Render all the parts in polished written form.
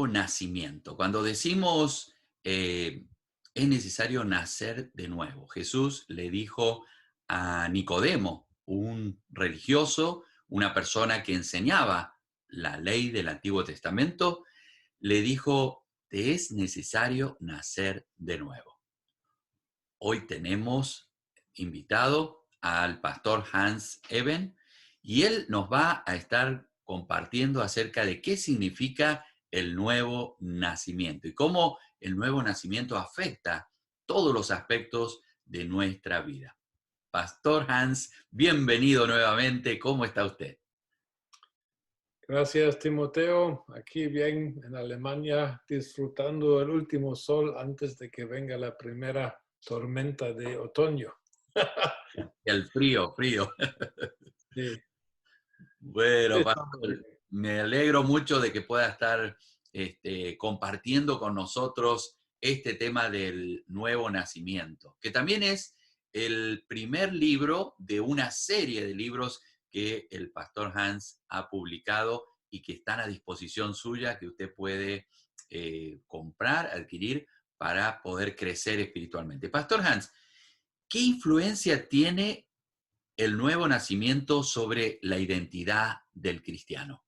nuevo nacimiento. Cuando decimos es necesario nacer de nuevo, Jesús le dijo a Nicodemo, un religioso, una persona que enseñaba la ley del Antiguo Testamento, le dijo, te es necesario nacer de nuevo. Hoy tenemos invitado al pastor Hans Eben y él nos va a estar compartiendo acerca de qué significa el nuevo nacimiento y cómo el nuevo nacimiento afecta todos los aspectos de nuestra vida. Pastor Hans, bienvenido nuevamente. ¿Cómo está usted? Gracias, Timoteo. Aquí bien en Alemania, disfrutando el último sol antes de que venga la primera tormenta de otoño. El frío, frío. Sí, Bueno, estamos pastor, bien. me alegro mucho de que pueda estar compartiendo con nosotros este tema del nuevo nacimiento, que también es el primer libro de una serie de libros que el pastor Hans ha publicado y que están a disposición suya, que usted puede comprar, adquirir para poder crecer espiritualmente. Pastor Hans, ¿qué influencia tiene el nuevo nacimiento sobre la identidad del cristiano?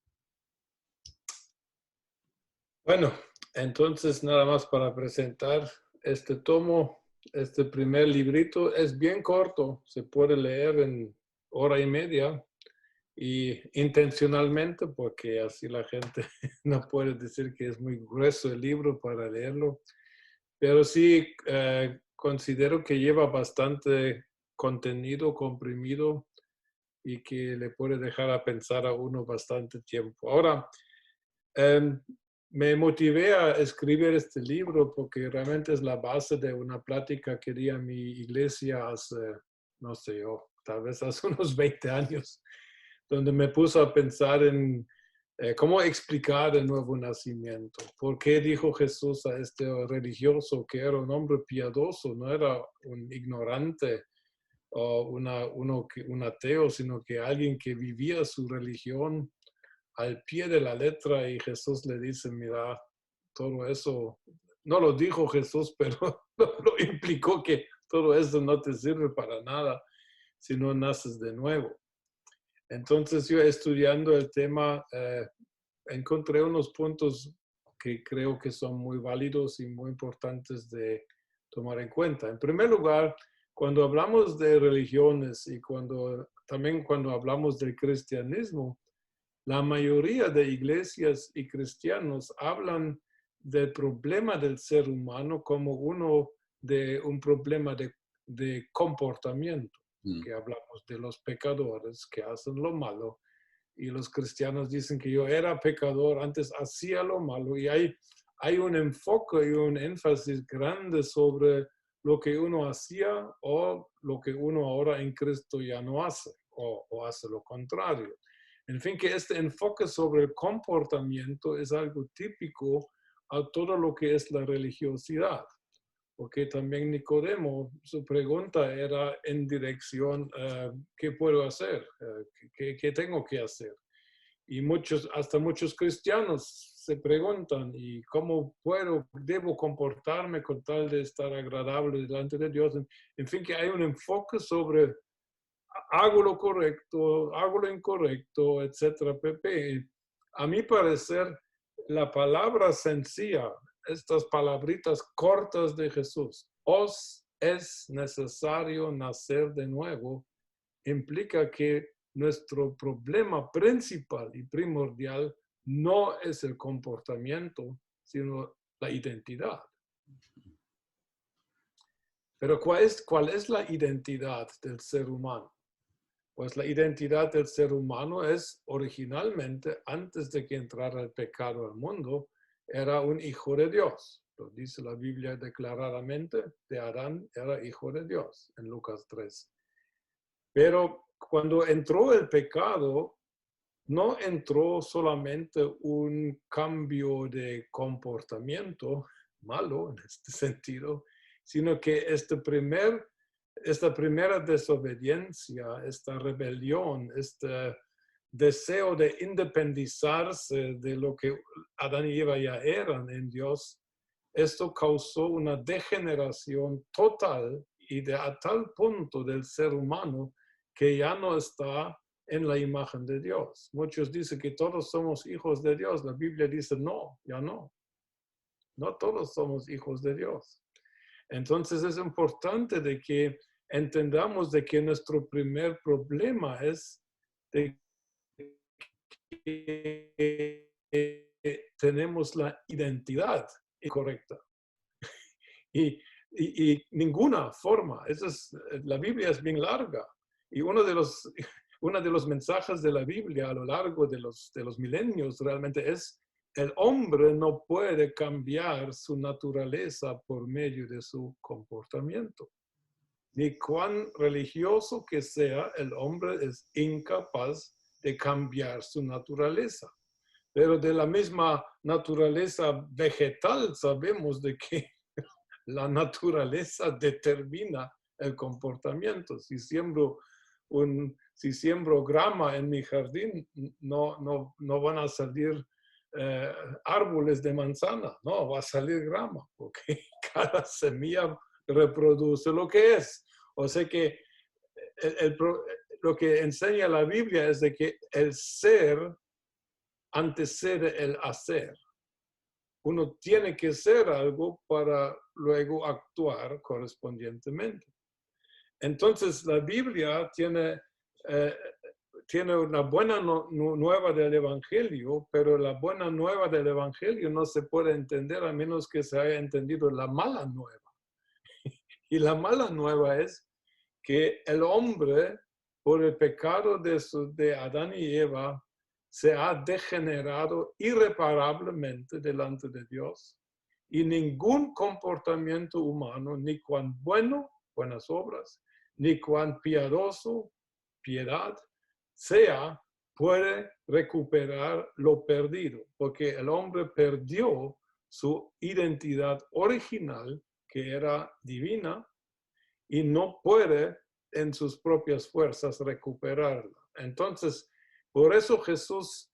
Bueno, entonces nada más para presentar este tomo, este primer librito. Es bien corto, se puede leer en hora y media y intencionalmente porque así la gente no puede decir que es muy grueso el libro para leerlo. Pero sí, considero que lleva bastante contenido comprimido y que le puede dejar a pensar a uno bastante tiempo. Ahora, em, me motivé a escribir este libro porque realmente es la base de una plática que di a mi iglesia hace, no sé yo, tal vez hace unos 20 años, donde me puso a pensar en cómo explicar el nuevo nacimiento. ¿Por qué dijo Jesús a este religioso que era un hombre piadoso, no era un ignorante o un ateo, sino que alguien que vivía su religión al pie de la letra? Y Jesús le dice, mira, todo eso, no lo dijo Jesús, pero lo implicó que todo eso no te sirve para nada si no naces de nuevo. Entonces yo estudiando el tema, encontré unos puntos que creo que son muy válidos y muy importantes de tomar en cuenta. En primer lugar, cuando hablamos de religiones y también cuando hablamos del cristianismo, la mayoría de iglesias y cristianos hablan del problema del ser humano como un problema de comportamiento, Mm. porque hablamos de los pecadores que hacen lo malo y los cristianos dicen que yo era pecador, antes hacía lo malo, y hay un enfoque y un énfasis grande sobre lo que uno hacía o lo que uno ahora en Cristo ya no hace o hace lo contrario. En fin, que este enfoque sobre el comportamiento es algo típico a todo lo que es la religiosidad, porque también Nicodemo, su pregunta era en dirección, ¿qué puedo hacer? ¿Qué tengo que hacer? Y hasta muchos cristianos se preguntan, ¿y cómo debo comportarme con tal de estar agradable delante de Dios? En fin, que hay un enfoque sobre hago lo correcto, hago lo incorrecto, etcétera, Pepe. A mi parecer, la palabra sencilla, estas palabritas cortas de Jesús, os es necesario nacer de nuevo, implica que nuestro problema principal y primordial no es el comportamiento, sino la identidad. Pero cuál es la identidad del ser humano? Pues la identidad del ser humano es originalmente, antes de que entrara el pecado al mundo, era un hijo de Dios. Lo dice la Biblia declaradamente, de Adán era hijo de Dios en Lucas 3. Pero cuando entró el pecado, no entró solamente un cambio de comportamiento malo en este sentido, sino que esta primera desobediencia, esta rebelión, deseo de independizarse de lo que Adán y Eva ya eran en Dios, esto causó una degeneración total y a tal punto del ser humano que ya no está en la imagen de Dios. Muchos dicen que todos somos hijos de Dios. La Biblia dice no, ya no. No todos somos hijos de Dios. Entonces es importante de que entendamos de que nuestro primer problema es de que tenemos la identidad incorrecta. Y ninguna forma, la Biblia es bien larga. Y uno de los mensajes de la Biblia a lo largo de los milenios realmente es: el hombre no puede cambiar su naturaleza por medio de su comportamiento. Ni cuán religioso que sea, el hombre es incapaz de cambiar su naturaleza. Pero de la misma naturaleza vegetal sabemos de que la naturaleza determina el comportamiento. Si siembro grama en mi jardín, no van a salir árboles de manzana, no, va a salir grama, porque cada semilla reproduce lo que es. O sea que lo que enseña la Biblia es de que el ser antecede el hacer. Uno tiene que ser algo para luego actuar correspondientemente. Entonces, la Biblia tiene una buena nueva del Evangelio, pero la buena nueva del Evangelio no se puede entender a menos que se haya entendido la mala nueva. Y la mala nueva es que el hombre, por el pecado de Adán y Eva, se ha degenerado irreparablemente delante de Dios, y ningún comportamiento humano, ni cuán bueno, buenas obras, ni cuán piadoso, piedad, sea, puede recuperar lo perdido, porque el hombre perdió su identidad original, que era divina, y no puede en sus propias fuerzas recuperarla. Entonces, por eso Jesús,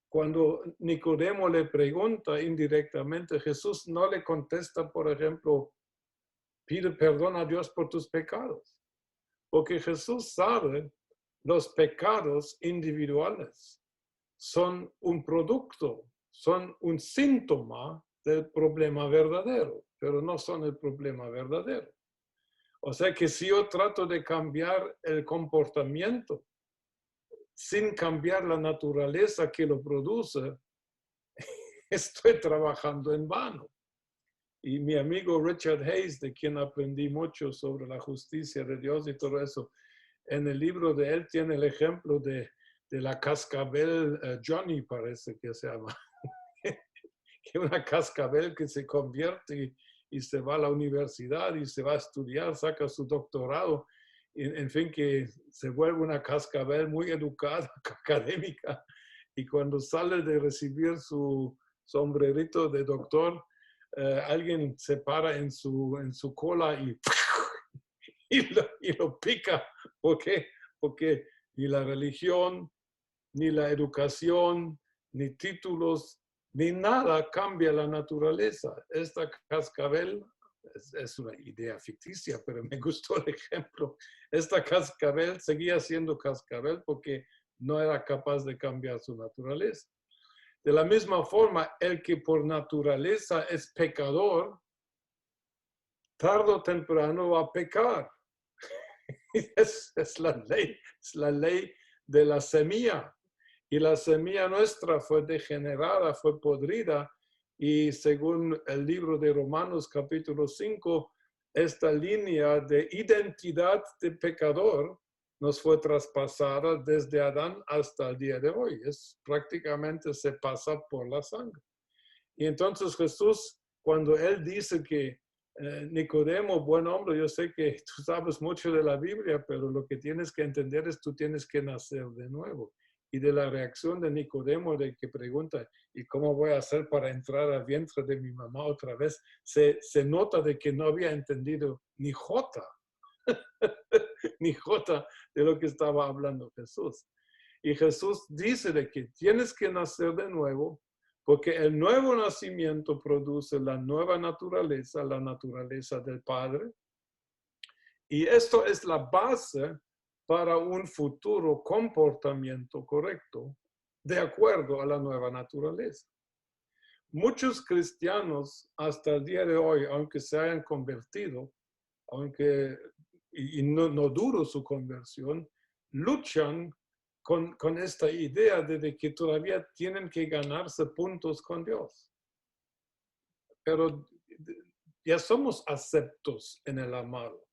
cuando Nicodemo le pregunta indirectamente, Jesús no le contesta, por ejemplo, pide perdón a Dios por tus pecados, porque Jesús sabe los pecados individuales son un producto, son un síntoma del problema verdadero, pero no son el problema verdadero. O sea que si yo trato de cambiar el comportamiento sin cambiar la naturaleza que lo produce, estoy trabajando en vano. Y mi amigo Richard Hayes, de quien aprendí mucho sobre la justicia de Dios y todo eso, en el libro de él tiene el ejemplo de la cascabel Johnny, parece que se llama. Que una cascabel que se convierte y se va a la universidad y se va a estudiar, saca su doctorado, en fin, que se vuelve una cascabel muy educada, académica, y cuando sale de recibir su sombrerito de doctor, alguien se para en su cola y lo pica. ¿Por qué? Porque ni la religión, ni la educación, ni títulos, ni nada cambia la naturaleza. Esta cascabel es una idea ficticia, pero me gustó el ejemplo. Esta cascabel seguía siendo cascabel porque no era capaz de cambiar su naturaleza. De la misma forma, el que por naturaleza es pecador, tarde o temprano va a pecar. Es la ley de la semilla. Y la semilla nuestra fue degenerada, fue podrida, y según el libro de Romanos capítulo 5, esta línea de identidad de pecador nos fue traspasada desde Adán hasta el día de hoy. Prácticamente se pasa por la sangre. Y entonces Jesús, cuando él dice que Nicodemo, buen hombre, yo sé que tú sabes mucho de la Biblia, pero lo que tienes que entender es tú tienes que nacer de nuevo. Y de la reacción de Nicodemo, de que pregunta, ¿y cómo voy a hacer para entrar al vientre de mi mamá otra vez? Se nota de que no había entendido ni jota, ni jota de lo que estaba hablando Jesús. Y Jesús dice de que tienes que nacer de nuevo, porque el nuevo nacimiento produce la nueva naturaleza, la naturaleza del Padre. Y esto es la base para un futuro comportamiento correcto, de acuerdo a la nueva naturaleza. Muchos cristianos hasta el día de hoy, aunque se hayan convertido, y no duro su conversión, luchan con esta idea de que todavía tienen que ganarse puntos con Dios. Pero ya somos aceptos en el amado.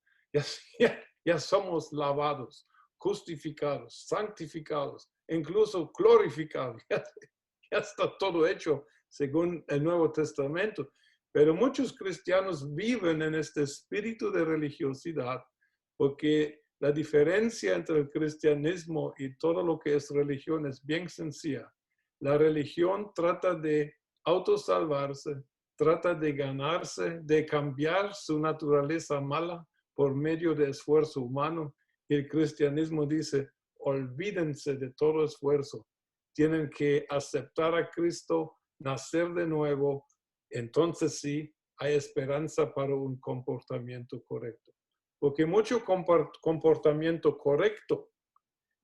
Ya somos lavados, justificados, santificados, incluso glorificados. Ya está todo hecho según el Nuevo Testamento. Pero muchos cristianos viven en este espíritu de religiosidad porque la diferencia entre el cristianismo y todo lo que es religión es bien sencilla. La religión trata de autosalvarse, trata de ganarse, de cambiar su naturaleza mala por medio de esfuerzo humano. Y el cristianismo dice, olvídense de todo esfuerzo. Tienen que aceptar a Cristo, nacer de nuevo. Entonces sí, hay esperanza para un comportamiento correcto. Porque mucho comportamiento correcto,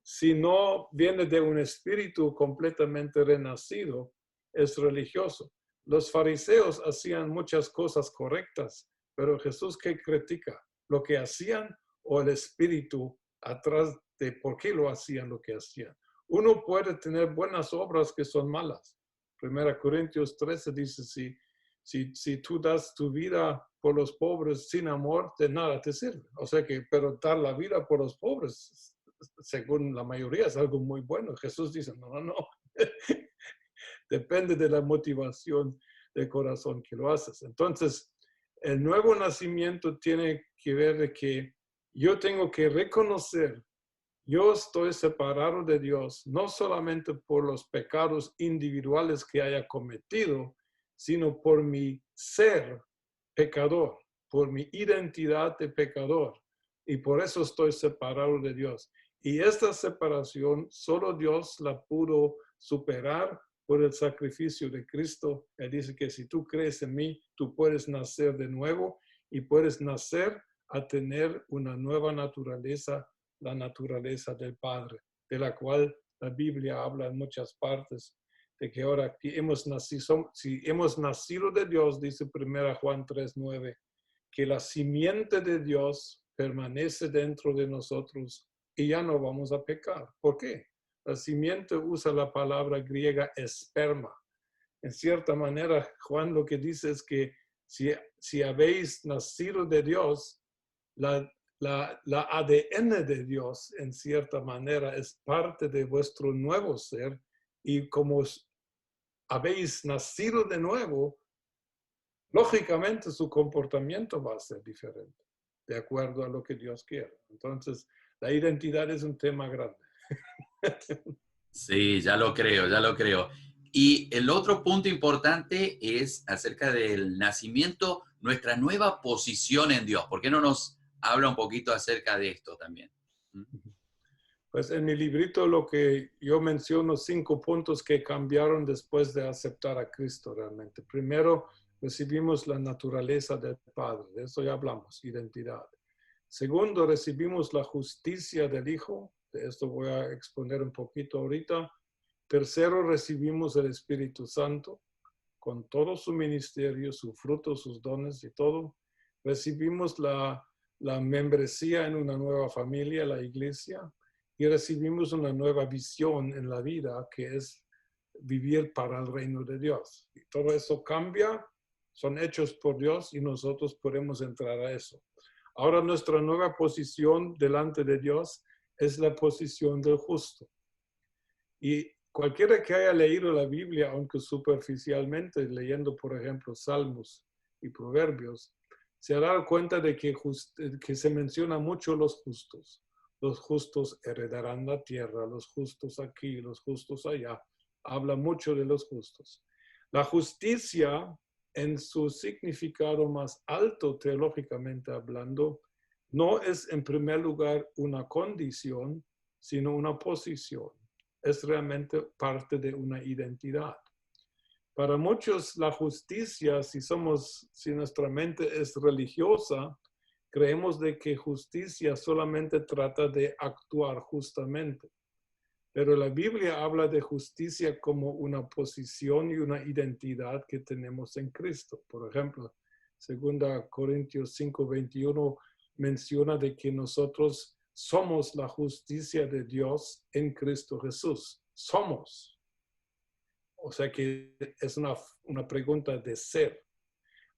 si no viene de un espíritu completamente renacido, es religioso. Los fariseos hacían muchas cosas correctas, pero Jesús, ¿qué critica? ¿Lo que hacían o el espíritu atrás de por qué lo hacían lo que hacían? Uno puede tener buenas obras que son malas. 1 Corintios 13 dice, si tú das tu vida por los pobres sin amor, de nada te sirve. O sea que, pero dar la vida por los pobres, según la mayoría, es algo muy bueno. Jesús dice, no. Depende de la motivación del corazón que lo haces. Entonces, el nuevo nacimiento tiene que ver de que yo tengo que reconocer, yo estoy separado de Dios, no solamente por los pecados individuales que haya cometido, sino por mi ser pecador, por mi identidad de pecador. Y por eso estoy separado de Dios. Y esta separación solo Dios la pudo superar por el sacrificio de Cristo. Él dice que si tú crees en mí, tú puedes nacer de nuevo y puedes nacer a tener una nueva naturaleza, la naturaleza del Padre, de la cual la Biblia habla en muchas partes, de que ahora que si hemos nacido de Dios, dice 1 Juan 3:9, que la simiente de Dios permanece dentro de nosotros y ya no vamos a pecar. ¿Por qué? La simiente usa la palabra griega esperma. En cierta manera, Juan lo que dice es que si habéis nacido de Dios, la ADN de Dios, en cierta manera, es parte de vuestro nuevo ser. Y como habéis nacido de nuevo, lógicamente su comportamiento va a ser diferente, de acuerdo a lo que Dios quiere. Entonces, la identidad es un tema grande. Sí, ya lo creo, ya lo creo. Y el otro punto importante es acerca del nacimiento, nuestra nueva posición en Dios. ¿Por qué no nos habla un poquito acerca de esto también? Pues en mi librito lo que yo menciono 5 puntos que cambiaron después de aceptar a Cristo realmente. Primero, recibimos la naturaleza del Padre, de eso ya hablamos, identidad. Segundo, recibimos la justicia del Hijo, de esto voy a exponer un poquito ahorita. Tercero, recibimos el Espíritu Santo con todo su ministerio, su fruto, sus dones y todo. Recibimos la membresía en una nueva familia, la iglesia, y recibimos una nueva visión en la vida, que es vivir para el reino de Dios. Y todo eso cambia, son hechos por Dios y nosotros podemos entrar a eso. Ahora nuestra nueva posición delante de Dios es la posición del justo. Y cualquiera que haya leído la Biblia, aunque superficialmente, leyendo, por ejemplo, Salmos y Proverbios, se ha dado cuenta de que se menciona mucho los justos. Los justos heredarán la tierra, los justos aquí, los justos allá. Habla mucho de los justos. La justicia, en su significado más alto teológicamente hablando, no es en primer lugar una condición, sino una posición. es realmente parte de una identidad. Para muchos, la justicia, si nuestra mente es religiosa, creemos de que justicia solamente trata de actuar justamente. Pero la Biblia habla de justicia como una posición y una identidad que tenemos en Cristo. Por ejemplo, 2 Corintios 5:21 menciona de que nosotros somos la justicia de Dios en Cristo Jesús. Somos. O sea que es una pregunta de ser.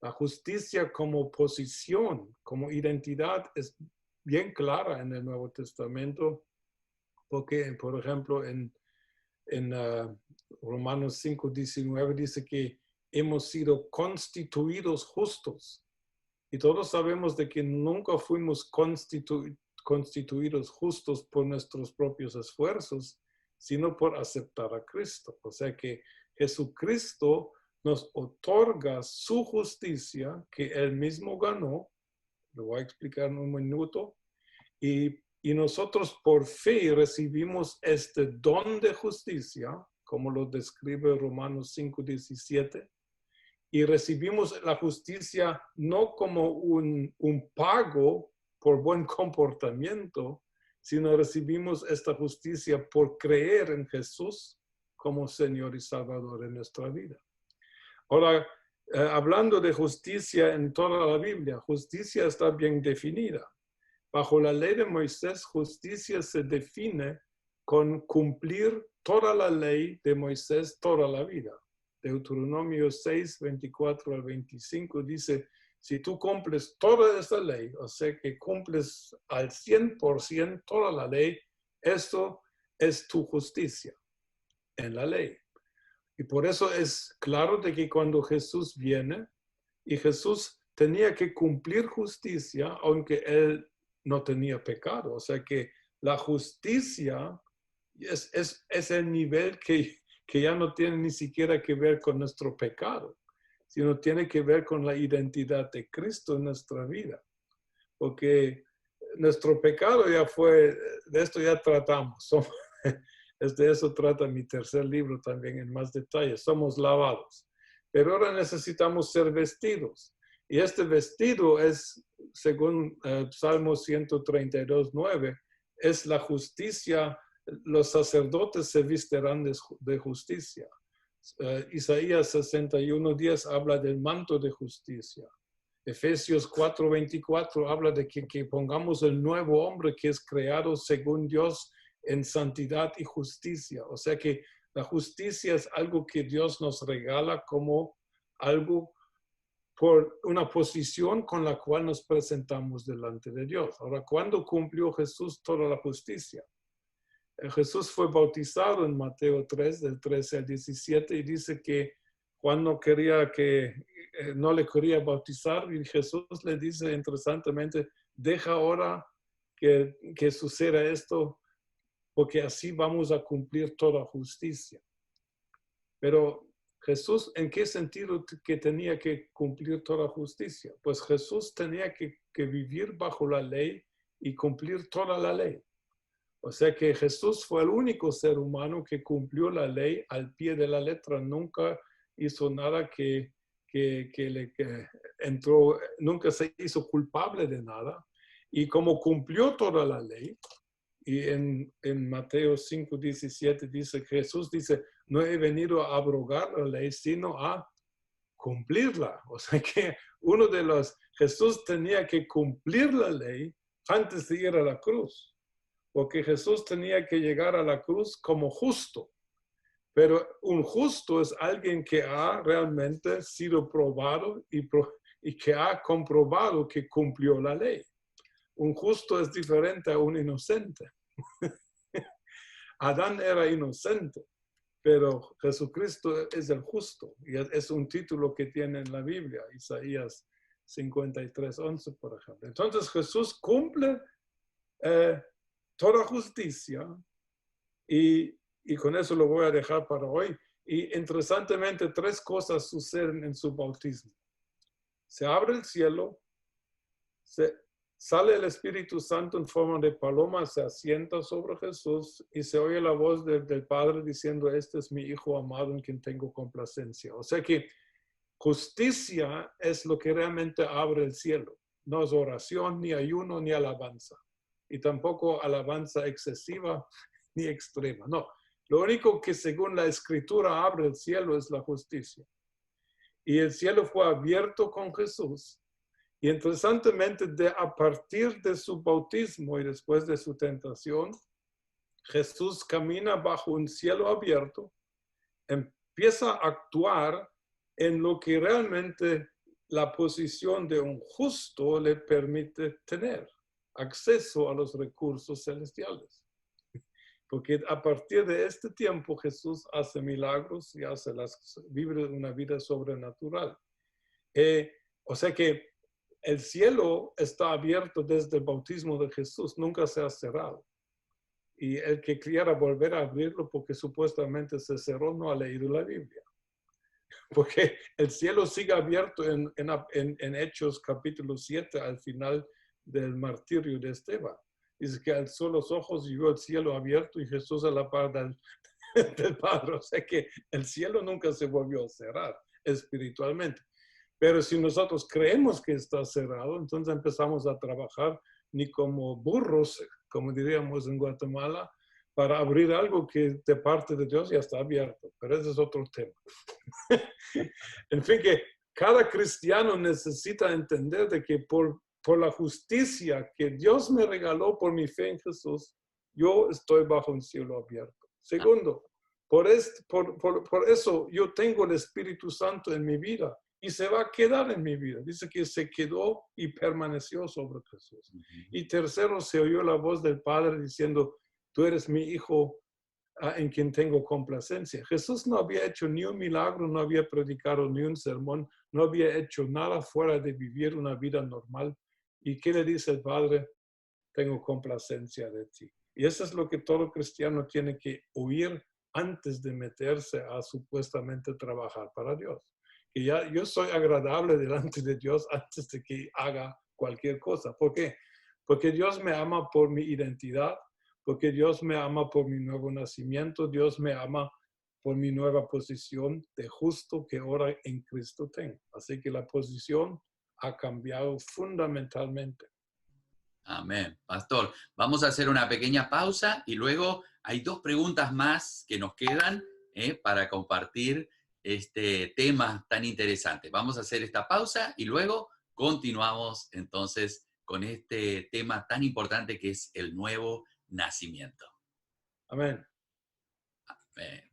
La justicia como posición, como identidad, es bien clara en el Nuevo Testamento, porque, por ejemplo, en Romanos 5:19 dice que hemos sido constituidos justos. Y todos sabemos de que nunca fuimos constituidos justos por nuestros propios esfuerzos, sino por aceptar a Cristo. O sea que Jesucristo nos otorga su justicia que Él mismo ganó. Lo voy a explicar en un minuto. Y nosotros por fe recibimos este don de justicia, como lo describe Romanos 5:17, y recibimos la justicia no como un pago por buen comportamiento, sino recibimos esta justicia por creer en Jesús como Señor y Salvador en nuestra vida. Ahora, hablando de justicia en toda la Biblia, justicia está bien definida. Bajo la ley de Moisés, justicia se define con cumplir toda la ley de Moisés toda la vida. Deuteronomio 6:24 al 25 dice, si tú cumples toda esa ley, o sea que cumples al 100% toda la ley, esto es tu justicia en la ley. Y por eso es claro de que cuando Jesús viene, y Jesús tenía que cumplir justicia, aunque él no tenía pecado. O sea que la justicia es el nivel que ya no tiene ni siquiera que ver con nuestro pecado, sino tiene que ver con la identidad de Cristo en nuestra vida. Porque nuestro pecado ya fue, de esto ya tratamos. De eso trata mi tercer libro también en más detalle. Somos lavados. Pero ahora necesitamos ser vestidos. Y este vestido es, según Salmo 132:9, es la justicia. Los sacerdotes se vistirán de justicia. Isaías 61:10 habla del manto de justicia. Efesios 4:24 habla de que pongamos el nuevo hombre que es creado según Dios en santidad y justicia. O sea que la justicia es algo que Dios nos regala como algo por una posición con la cual nos presentamos delante de Dios. Ahora, ¿cuándo cumplió Jesús toda la justicia? Jesús fue bautizado en Mateo 3, del 13 al 17, y dice que Juan no le quería bautizar, y Jesús le dice interesantemente, deja ahora que suceda esto, porque así vamos a cumplir toda justicia. Pero Jesús, ¿en qué sentido que tenía que cumplir toda justicia? Pues Jesús tenía que vivir bajo la ley y cumplir toda la ley. O sea que Jesús fue el único ser humano que cumplió la ley al pie de la letra. Nunca hizo nada que entró, nunca se hizo culpable de nada. Y como cumplió toda la ley, y en Mateo 5:17 dice, Jesús dice, no he venido a abrogar la ley, sino a cumplirla. O sea que Jesús tenía que cumplir la ley antes de ir a la cruz. Porque Jesús tenía que llegar a la cruz como justo. Pero un justo es alguien que ha realmente sido probado y que ha comprobado que cumplió la ley. Un justo es diferente a un inocente. Adán era inocente, pero Jesucristo es el justo. Y es un título que tiene en la Biblia, Isaías 53:11, por ejemplo. Entonces Jesús cumple toda justicia y con eso lo voy a dejar para hoy. Y interesantemente, 3 cosas suceden en su bautismo. Se abre el cielo, sale el Espíritu Santo en forma de paloma, se asienta sobre Jesús y se oye la voz del Padre diciendo, este es mi Hijo amado en quien tengo complacencia. O sea que justicia es lo que realmente abre el cielo. No es oración, ni ayuno, ni alabanza. Y tampoco alabanza excesiva ni extrema. No, lo único que según la Escritura abre el cielo es la justicia. Y el cielo fue abierto con Jesús. Y interesantemente, a partir de su bautismo y después de su tentación, Jesús camina bajo un cielo abierto, empieza a actuar en lo que realmente la posición de un justo le permite tener, acceso a los recursos celestiales. Porque a partir de este tiempo Jesús hace milagros y vive una vida sobrenatural. O sea que el cielo está abierto desde el bautismo de Jesús, nunca se ha cerrado. Y el que quiera volver a abrirlo porque supuestamente se cerró no ha leído la Biblia. Porque el cielo sigue abierto en Hechos capítulo 7 al final del martirio de Esteban. Dice que alzó los ojos y vio el cielo abierto y Jesús a la par del Padre. O sea que el cielo nunca se volvió a cerrar espiritualmente. Pero si nosotros creemos que está cerrado, entonces empezamos a trabajar ni como burros, como diríamos en Guatemala, para abrir algo que de parte de Dios ya está abierto. Pero ese es otro tema. En fin, que cada cristiano necesita entender de que por la justicia que Dios me regaló por mi fe en Jesús, yo estoy bajo un cielo abierto. Segundo, por eso yo tengo el Espíritu Santo en mi vida y se va a quedar en mi vida. Dice que se quedó y permaneció sobre Jesús. Y tercero, se oyó la voz del Padre diciendo, tú eres mi Hijo en quien tengo complacencia. Jesús no había hecho ni un milagro, no había predicado ni un sermón, no había hecho nada fuera de vivir una vida normal. ¿Y qué le dice el Padre? Tengo complacencia de ti. Y eso es lo que todo cristiano tiene que oír antes de meterse a supuestamente trabajar para Dios. Que ya yo soy agradable delante de Dios antes de que haga cualquier cosa. ¿Por qué? Porque Dios me ama por mi identidad, porque Dios me ama por mi nuevo nacimiento, Dios me ama por mi nueva posición de justo que ahora en Cristo tengo. Así que la posición ha cambiado fundamentalmente. Amén. Pastor, vamos a hacer una pequeña pausa y luego hay dos preguntas más que nos quedan para compartir este tema tan interesante. Vamos a hacer esta pausa y luego continuamos entonces con este tema tan importante que es el nuevo nacimiento. Amén. Amén.